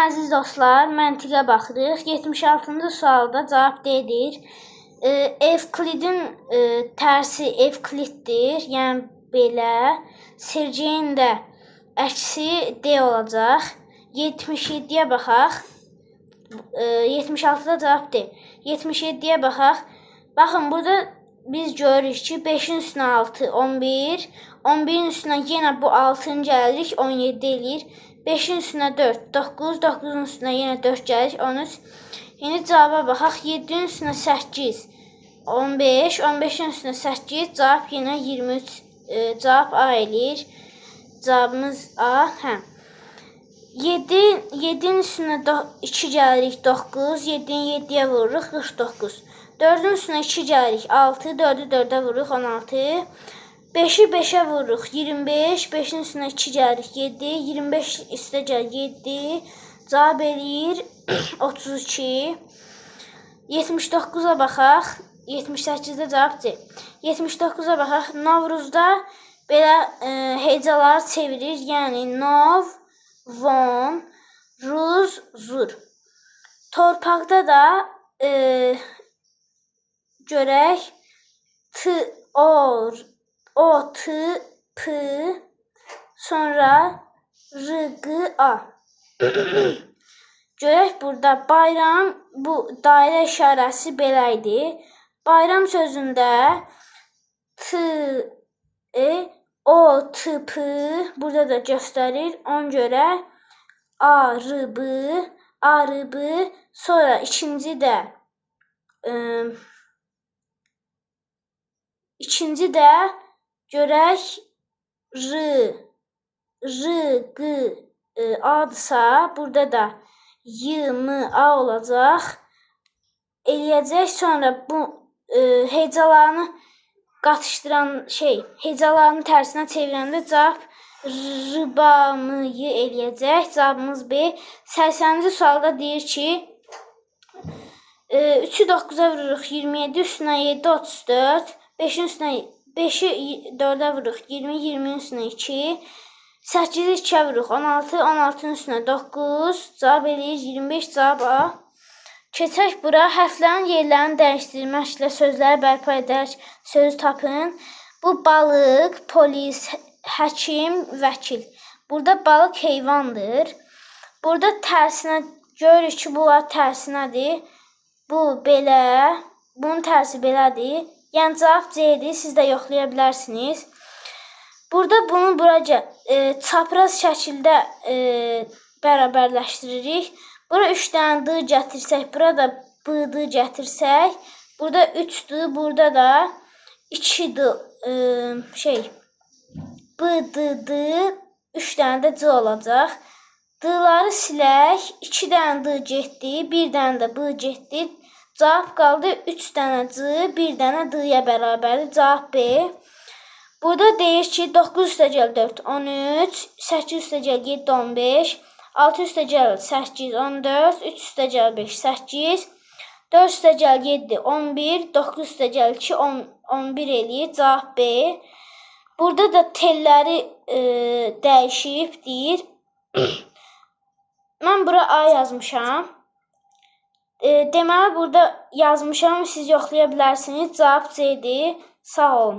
Aziz dostlar, məntiqə baxırıq. 76-cı sualda cavab D-dir. Evklidin tərsi Evkliddir, yəni belə. Sergeyin də əksi D olacaq. 77-yə baxaq. 76-da cavab D. 77-yə baxaq. Baxın, burada biz görürük ki, 5-in üstünə 6, 11. 11-in üstünə yenə bu 6-nı gəlirik, 17 eləyir. 5-in üstünə 4, 9, 9-un üstünə yenə 4 gəlir, 13. Yeni cavaba baxaq, 7-in üstünə 8, 15, 15-in üstünə 8, cavab yenə 23, cavab A eləyir. Cavabımız A, hə. 7-in üstünə 2 gəlirik, 9, 7-ni 7-yə vururuq, 49. 4-ün üstünə 2 gəlirik, 6, 4-ü 4-ə vururuq, 16. 5-i 5-ə vururuq, 25, 5-in üstünə 2 gəlirik, 7, 25 üstə gəlir, 7, cavab eləyir, 32. 79-a baxaq, 78-də cavab C. 79-a baxaq, Novruzda belə hecaları çevirir, yəni Nov, Von, Ruz, Zur. Torpaqda da görək, T, O, T, P, sonra R, G, A. Görək burada bayram, bu dairə işarəsi belə idi. Bayram sözündə T, O, T, P, burada da göstərir. Ona görə A, R, B, sonra ikinci də görək R, G, A-dırsa, burada da Y, M, A olacaq. Eləyəcək, sonra bu hecalarını qatışdıran hecalarını tərsinə çevirəndə cavab R, B, M, Y eləyəcək. Cavabımız B. 80-ci sualda deyir ki, 3-ü 9-a vururuq, 27, üstünə 7, 34. 5-i 4-ə vururuq, 20, 20-nin üstünə 2. 8-i 2-ə vururuq, 16, 16-nın üstünə 9. Cavab eləyir 25, cavab A. Keçək bura, hərflərin yerlərini dəyişdirməklə sözləri bərpa edərək sözü tapın. Bu balıq, polis, həkim, vəkil. Burada balıq heyvandır. Burada tərsinə görürük ki, bunlar tərsinədir. Bu belə, bunun tərsi belədir. Yəni cavab C-dir, siz də yoxlaya bilərsiniz. Burada bunu buraca çapraz şəkildə bərabərləşdiririk. Bura 3 dənə D gətirsək, burada B-D gətirsək, burada 3-dür, burada da 2-dir, B-D-D, 3 dənə də C olacaq. D-ları silək, 2 dənə D getdi, 1 dənə də B getdi. Cavab qaldı 3 dənə C, 1 dənə D-yə bərabərdir. Cavab B. Burada deyir ki, 9 üstə gəl 4, 13, 8 üstə gəl 7, 15, 6 üstə gəl 8, 14, 3 üstə gəl 5, 8, 4 üstə gəl 7, 11, 9 üstə gəl 2, 11 eləyir. Cavab B. Burada da telləri dəyişib deyir. Mən bura A yazmışam. Deməli, burada yazmışam, siz yoxlaya bilərsiniz. Cavab C-dir. Sağ olun.